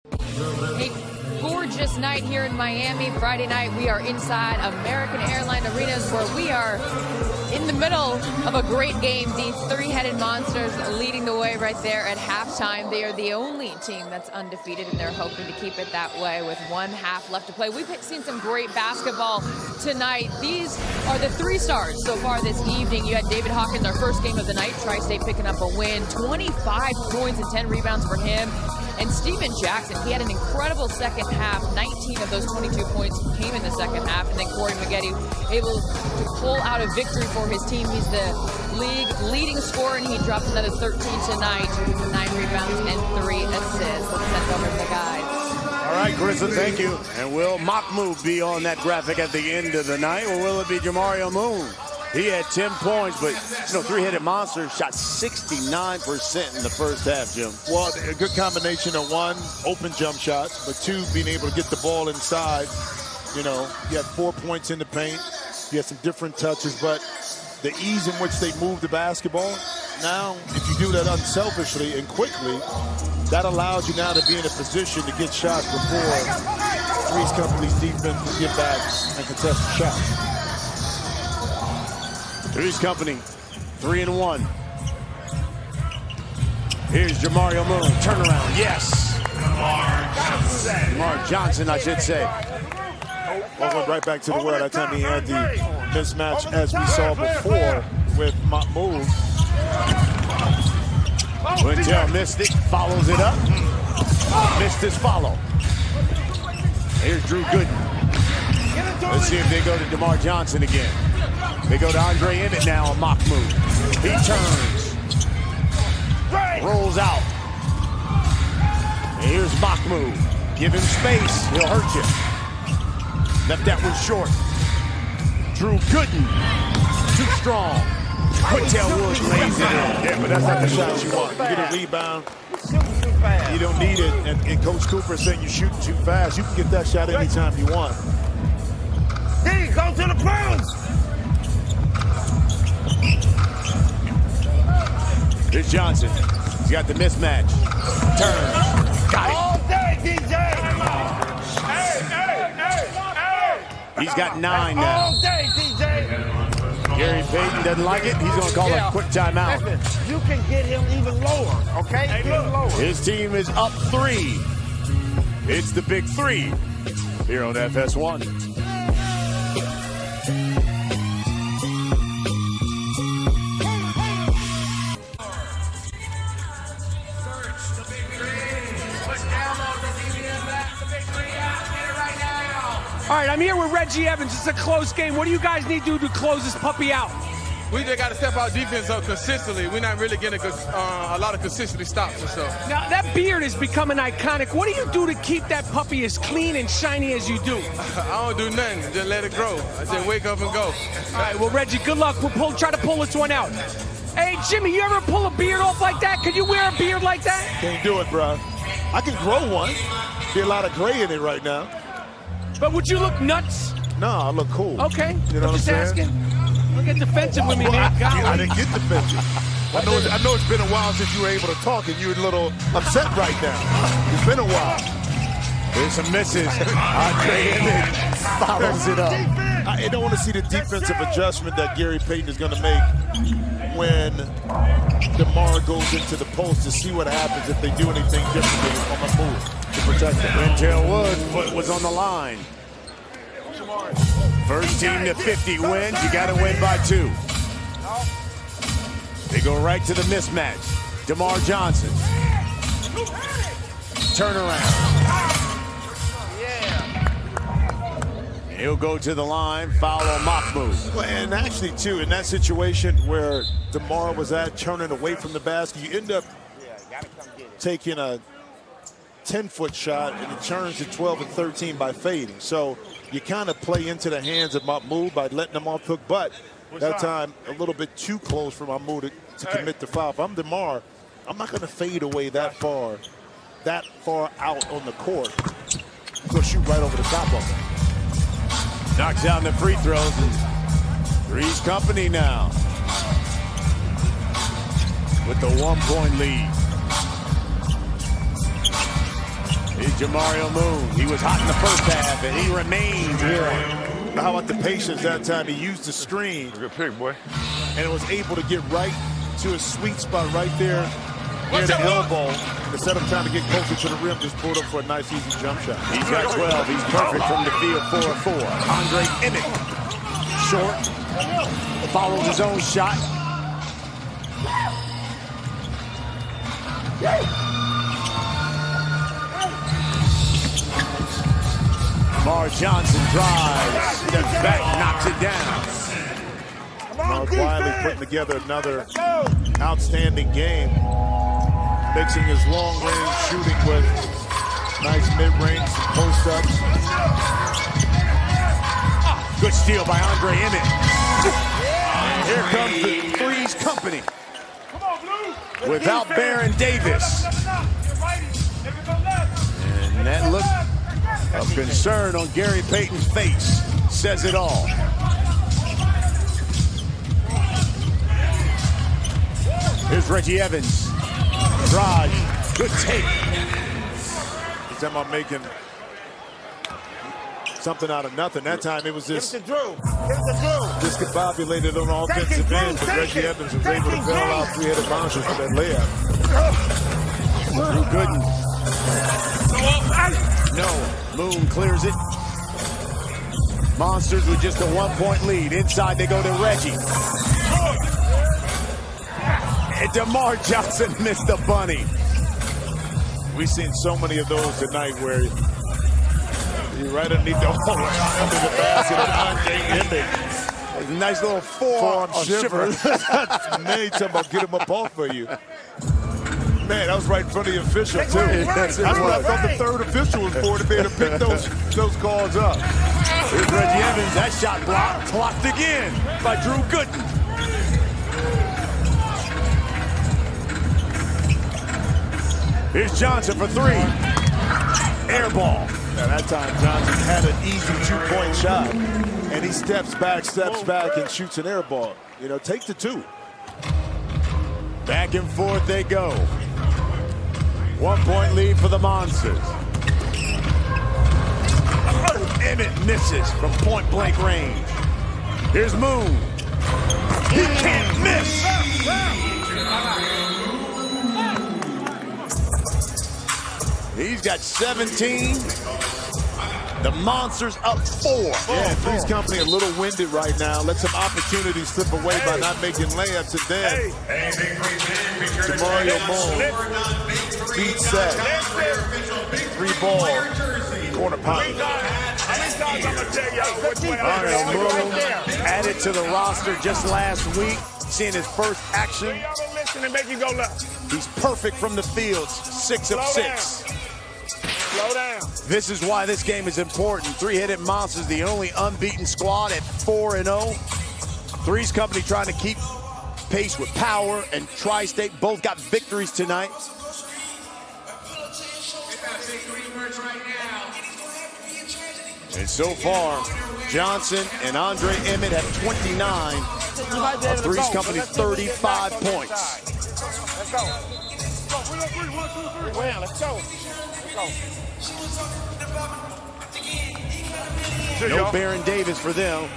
A gorgeous night here in Miami. Friday night, we are inside American Airlines Arenas, where we are in the middle of a great game. The three-headed monsters leading the way right there at halftime. They are the only team that's undefeated, and they're hoping to keep it that way with 1 half left to play. We've seen some great basketball tonight. These are the 3 stars so far this evening. You had David Hawkins, our first game of the night. Tri-State picking up a win. 25 points and 10 rebounds for him. And Steven Jackson, he had an incredible second half. 19 of those 22 points came in the second half. And then Corey Maggette able to pull out a victory for his team. He's the league leading scorer, and he dropped another 13 tonight. 9 rebounds and 3 assists. Let's send over to the guys. All right, Carissa, thank you. And will Mahmoud be on that graphic at the end of the night, or will it be Jamario Moon? He had 10 points, but, three-headed monster shot 69% in the first half, Jim. Well, a good combination of 1, open jump shots, but 2, being able to get the ball inside. You had 4 points in the paint. You had some different touches, but the ease in which they move the basketball, now, if you do that unselfishly and quickly, that allows you now to be in a position to get shots before 3's Company's defense can get back and contest the shot. 3's Company, 3-1. Here's Jamario Moon, turnaround, yes. Lamar Johnson, I should say. Well, went right back to the well. That time he had the mismatch as we saw before with Mahmoud. Quintel missed it, follows it up. Missed his follow. Here's Drew Gooden. Let's see if they go to DeMar Johnson again. They go to Andre Emmett now on Mahmoud. He turns. Rolls out. And here's Mahmoud. Give him space. He'll hurt you. Left that one short. Drew Gooden. Too strong. Quintel Woods lays it in. Yeah, but that's not the shot you want. You get a rebound. You don't need it. And Coach Cooper is saying you're shooting too fast. You can get that shot anytime you want. Hey, go to the pros! Here's Johnson. He's got the mismatch. Turns. Got it. All day, DJ! He's got 9 now. All day, DJ! Gary Payton doesn't like it. He's going to call a quick timeout. Listen, you can get him even lower, okay? Hey, get him lower. His team is up 3. It's the Big 3 here on FS1. All right, I'm here with Reggie Evans. It's a close game. What do you guys need to do to close this puppy out? We just got to step our defense up consistently. We're not really getting a lot of consistency stops and stuff. Now, that beard is becoming iconic. What do you do to keep that puppy as clean and shiny as you do? I don't do nothing. Just let it grow. I just wake up and go. All right, well, Reggie, good luck. We'll try to pull this one out. Hey, Jimmy, you ever pull a beard off like that? Could you wear a beard like that? Can't do it, bro. I can grow one. Be a lot of gray in it right now. But would you look nuts? No, I look cool. Okay, you know I'm what just I'm saying? asking. Don't get defensive with me, man. I didn't get defensive. I know it's been a while since you were able to talk, and you're a little upset right now. It's been a while. There's some misses. Andre Emmett follows it up. I don't want to see the defensive adjustment that Gary Payton is going to make when DeMar goes into the post to see what happens if they do anything differently on the move to protect him. Quintel Woods' foot was on the line. First team to 50 wins. You got to win by 2. They go right to the mismatch. DeMar Johnson. Turnaround. He'll go to the line, foul on Mahmoud. Well, and actually, too, in that situation where DeMar was turning away from the basket, you end up taking a 10-foot shot, and it turns to 12 and 13 by fading. So you kind of play into the hands of Mahmoud by letting him off hook, but that time a little bit too close for Mahmoud to commit the foul. If I'm DeMar, I'm not going to fade away that far out on the court. I'm going to shoot right over the top of him. Knocks down the free throws, and 3's Company now with the 1-point lead. Here's Jamario Moon. He was hot in the first half, and he remains warm. How about the patience that time? He used the screen. Good pick, boy. And was able to get right to a sweet spot right there near the elbow. Instead of trying to get closer to the rim, just pulled up for a nice, easy jump shot. He's got 12. He's perfect from the field, 4-4. Andre Emmett, short, follows his own shot. Lamar Johnson drives, steps back, knocks it down. Mark Wiley putting together another outstanding game. Mixing his long-range shooting with nice mid-range post-ups. Good steal by Andre Emmett. Here comes the 3's company. Without Baron Davis. And that look of concern on Gary Payton's face says it all. Here's Reggie Evans. Raj, good take. He's talking about making something out of nothing. That time it was just discombobulated on the offensive end, but Reggie Evans was able to bail out three-headed monsters for that layup. Drew Gooden. No, Moon clears it. Monsters with just a 1-point lead. Inside they go to Reggie. And DeMar Johnson missed the bunny. We've seen so many of those tonight where you're right underneath the hole, under the basket of Andre Emmett. A nice little forearm shiver. Made talking about get him up off for you. Man, that was right in front of the official, too. That's what I thought the third official was for, to be able to pick those calls up. Here's Reggie Evans. That shot blocked again by Drew Gooden. Here's Johnson for three. Air ball. Now that time Johnson had an easy 2-point shot. And he steps back, and shoots an air ball. You know, take the two. Back and forth they go. 1-point lead for the Monsters. Emmett misses from point-blank range. Here's Moon. He can't miss. He's got 17. The Monsters up 4. Yeah, 3's company a little winded right now. Let some opportunities slip away by not making layups. And then Jamario Moon beat set. 3 ball. Corner pocket. Jamario Moon added to the roster just last week. Seeing his first action. He's perfect from the field. 6 of 6. Slow down. This is why this game is important. 3-headed Monsters, the only unbeaten squad at 4-0. 3's company trying to keep pace with Power and Tri-State. Both got victories tonight. And so far, Johnson and Andre Emmett have 29 of 3's company's 35 points. Let's go. Well, let's go. No Baron Davis for them.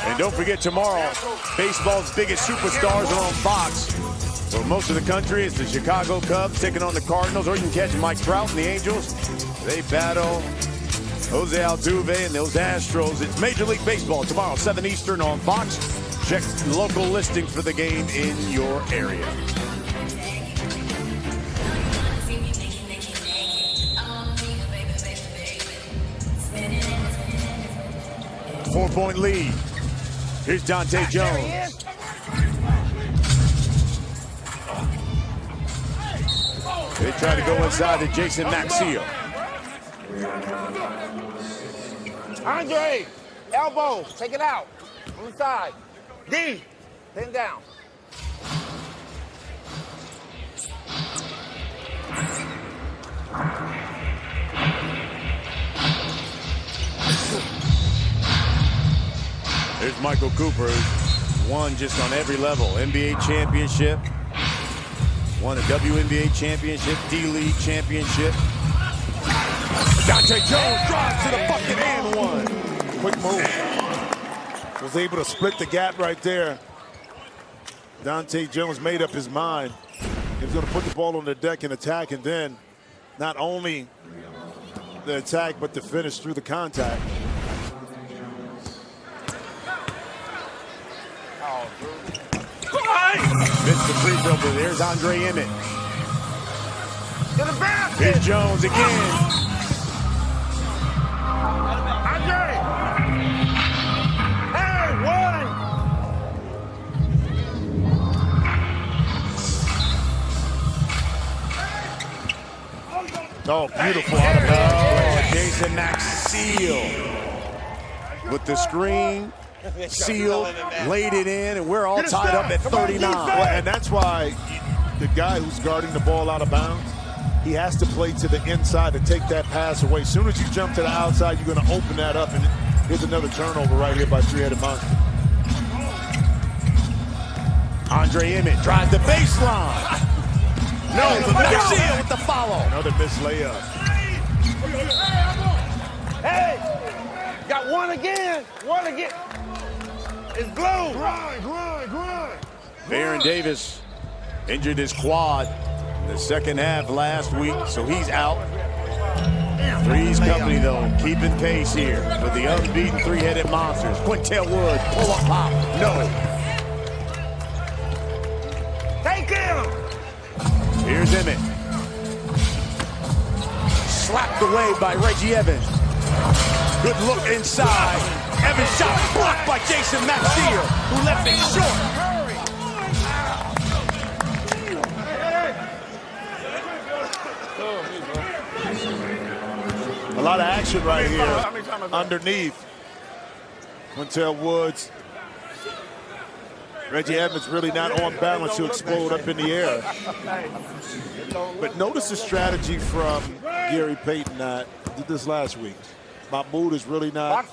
And don't forget tomorrow, baseball's biggest superstars are on Fox. For most of the country, it's the Chicago Cubs taking on the Cardinals, or you can catch Mike Trout and the Angels. They battle Jose Altuve and those Astros. It's Major League Baseball tomorrow, 7 Eastern on Fox. Check local listings for the game in your area. Four-point lead. Here's Dante Jones. They try to go inside to Jason Maxio. Andre, elbow, take it out. On the side. D, pin down. There's Michael Cooper, won just on every level. NBA championship, Won a WNBA championship, D-League championship. Dante Jones drives to the bucket and one. Quick move. Was able to split the gap right there. Dante Jones made up his mind. He was going to put the ball on the deck and attack, and then not only the attack, but the finish through the contact. Missed the free throw, but there's Andre Emmett. To the basket. Here's Jones again. Andre. Hey, one. Oh, beautiful out of bounds. Jason Maxiell with the screen. Seal laid it in, and we're all tied up at 39. Well, and that's why the guy who's guarding the ball out of bounds, he has to play to the inside to take that pass away. As soon as you jump to the outside, you're going to open that up, and here's another turnover right here by three-headed monster. Andre Emmett drives the baseline. No, but Maxiell with the follow. Another missed layup. Hey, got one again. One again. It's blue. Grind. Baron Davis injured his quad in the second half last week, so he's out. 3's company, though, keeping pace here with the unbeaten three-headed monsters. Quintel Wood, pull-up pop, no. Take him. Here's Emmett. Slapped away by Reggie Evans. Good look inside. Evans shot blocked by Jason Maxiell, who left it short. A lot of action right here underneath. Quintel Woods. Reggie Evans really not on balance to explode up in the air. But notice the strategy from Gary Payton that did this last week. Mahmoud is really not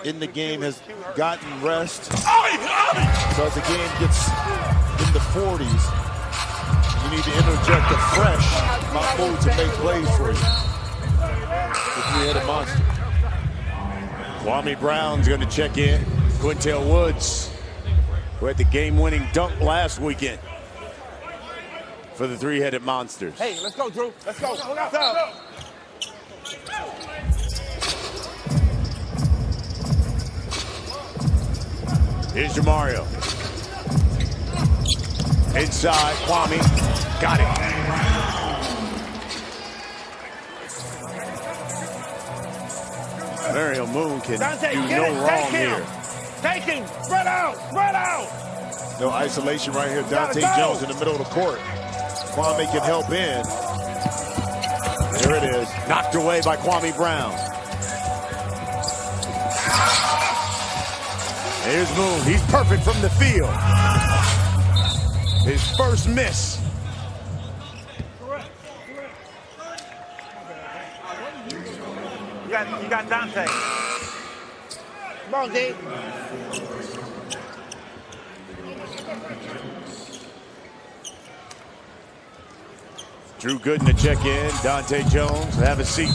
in the game, has gotten rest. So as the game gets in the 40s, you need to interject a fresh Mahmoud to make plays for you. The three-headed monster. Kwame Brown's going to check in. Quintel Woods, who had the game-winning dunk last weekend for the three-headed monsters. Hey, let's go, Drew. Let's go. What's up? Here's Jamario. Inside, Kwame. Got it. Mario Moon can do no wrong here. Take him. Spread out. No isolation right here. Dante Jones in the middle of the court. Kwame can help in. There it is. Knocked away by Kwame Brown. Here's Moon. He's perfect from the field. His first miss. You got Dante. Come on, D. Drew Gooden to check in. Dante Jones, have a seat.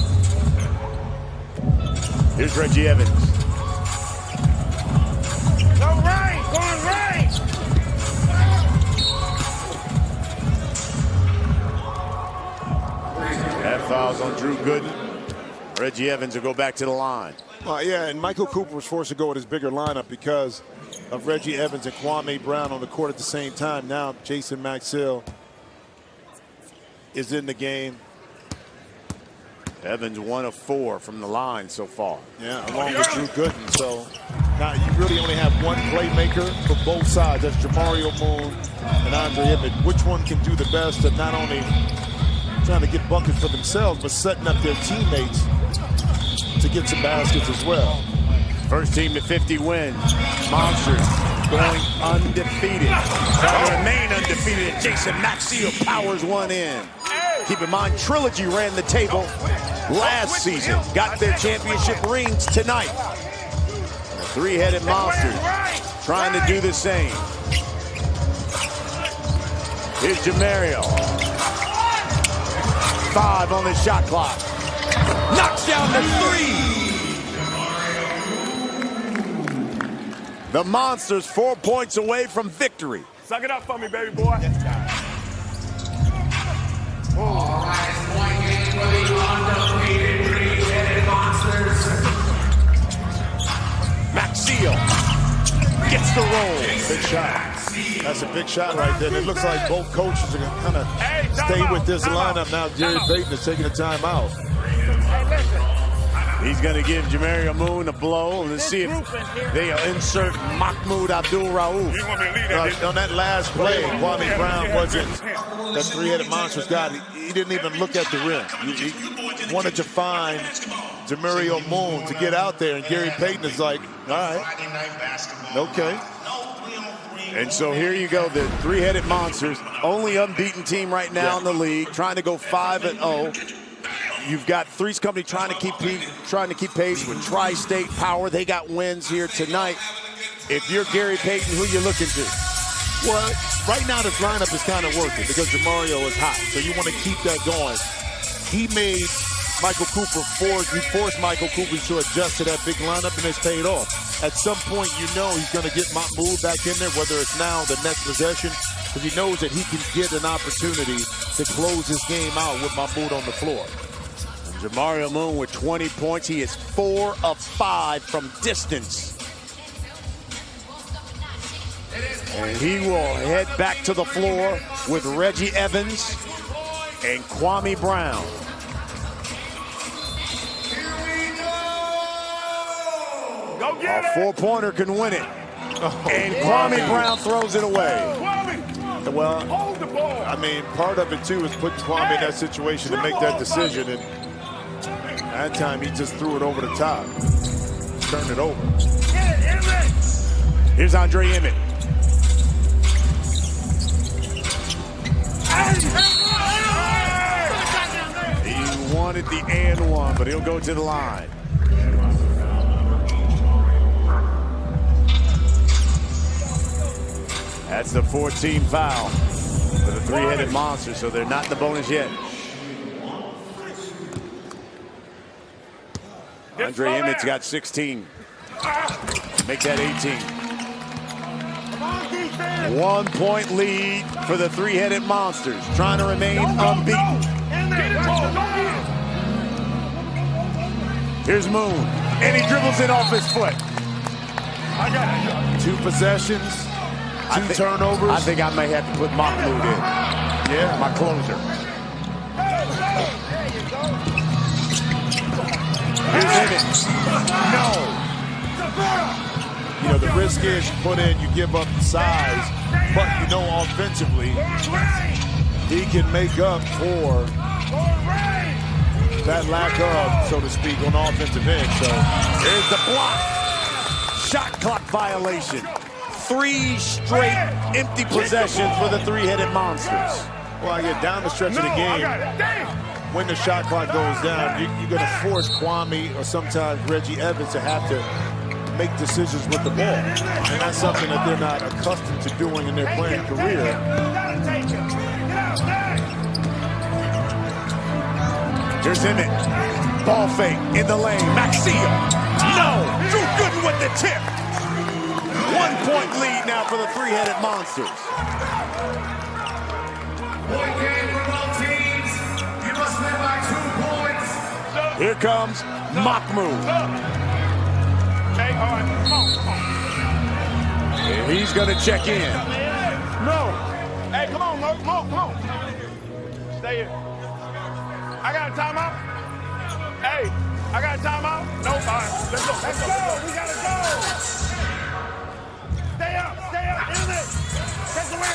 Here's Reggie Evans. Go right, going right. That fouls on Drew Gooden. Reggie Evans will go back to the line. Yeah, and Michael Cooper was forced to go with his bigger lineup because of Reggie Evans and Kwame Brown on the court at the same time. Now Jason Maxiell is in the game. Evans 1 of 4 from the line so far. Yeah, along with Drew Gooden. So now you really only have one playmaker for both sides. That's Jamario Moon and Andre Emmett. Which one can do the best at not only trying to get buckets for themselves, but setting up their teammates to get some baskets as well. First team to 50 wins. Monsters going undefeated. Trying to remain undefeated. Jason Maxiell powers one in. Keep in mind, Trilogy ran the table last season. Got their championship rings tonight. The three-headed monsters trying to do the same. Here's Jamario. 5 on the shot clock. Knocks down the 3. The Monsters 4 points away from victory. Suck it up for me, baby boy. All right, point game for the undefeated three-headed monsters. Maxio gets the roll. Big shot. That's a big shot right there. And it looks like both coaches are going to kind of stay with this lineup now. Gary Payton is taking a timeout. He's going to give Jamario Moon a blow. Let's see if they insert Mahmoud Abdul-Rauf. On that last play, Kwame Brown wasn't that three-headed monster's guy. He didn't even look at the rim. He wanted to find Jamario Moon to get out there, and Gary Payton is like, all right, okay. And so here you go, the three-headed monsters, only unbeaten team right now in the league, trying to go 5-0. You've got 3's company trying to keep pace with Tri-State Power. They got wins here tonight. If you're Gary Payton, who you looking to? Well, right now this lineup is kind of working because Jamario is hot, so you want to keep that going. He made Michael Cooper forced Michael Cooper to adjust to that big lineup, and it's paid off. At some point, you know he's going to get Mahmoud back in there, whether it's now or the next possession, because he knows that he can get an opportunity to close this game out with Mahmoud on the floor. And Jamario Moon with 20 points. He is 4 of 5 from distance. And he will head back to the floor with Reggie Evans and Kwame Brown. Go get A four-pointer can win it. And Kwame Brown throws it away. Well, hold the ball. I mean, part of it, too, is putting Kwame in that situation to make that decision. And that time, he just threw it over the top. Turned it over. Here's Andre Emmett. He wanted the and one, but he'll go to the line. That's the 14th foul for the three-headed monster, so they're not in the bonus yet. Andre Emmett's got 16. Make that 18. 1 point lead for the three-headed monsters, trying to remain unbeaten. Here's Moon, and he dribbles it off his foot. 2 possessions. 2 turnovers. I think I may have to put Mahmoud in. Yeah, my closer. Here's Emmett. No. You know, the risk is you put in, you give up size, but you know offensively, he can make up for that lack of, so to speak, on the offensive end. So here's the block. Shot clock violation. 3 straight empty possessions for the three-headed monsters. Well, I get down the stretch of the game. When the shot clock goes down, you're going to force Kwame or sometimes Reggie Evans to have to make decisions with the ball. And that's something that they're not accustomed to doing in their playing career. Here's Emmett. Ball fake in the lane. Maxio. No. Drew Gooden with the tip. 1 point lead now for the three-headed monsters. Point game for both teams. You must win by 2 points. Here comes Mahmoud. Hey, all right, come on. And he's going to check in. No. Hey, come on, Mo. Come on. Stay here. I got a timeout. Hey, I got a timeout. No, all right. Let's go. We got to go. Stay up, Emmett.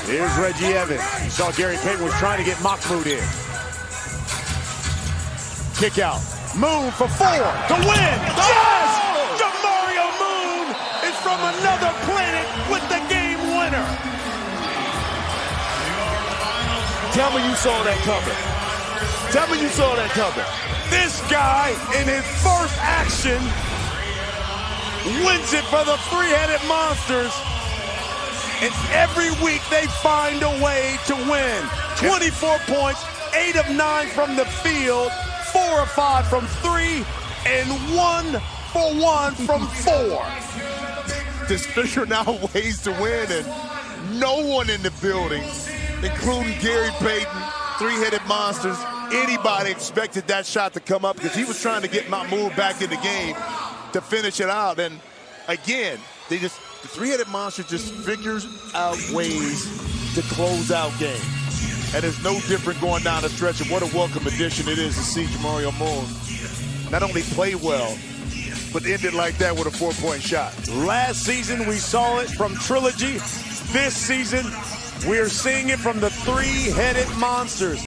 Here's Reggie Evans. You saw Gary Payton was trying to get Mahmoud in. Kick out. Moon for 4 to win. Yes! Jamario Moon is from another planet with the game winner. Tell me you saw that coming. Tell me you saw that coming. This guy, in his first action, wins it for the three-headed monsters. and every week they find a way to win. 24 points, 8 of 9 from the field, 4 of 5 from 3, and 1 for 1 from 4. Just figuring out ways to win, and no one in the building, including Gary Payton, three-headed monsters, anybody expected that shot to come up because he was trying to get Mahmoud back in the game to finish it out. And again, the three-headed monster just figures out ways to close out games. And it's no different going down the stretch. And what a welcome addition it is to see Jamario Moore not only play well, but ended like that with a 4-point shot. Last season, we saw it from Trilogy. This season, we're seeing it from the three-headed monsters.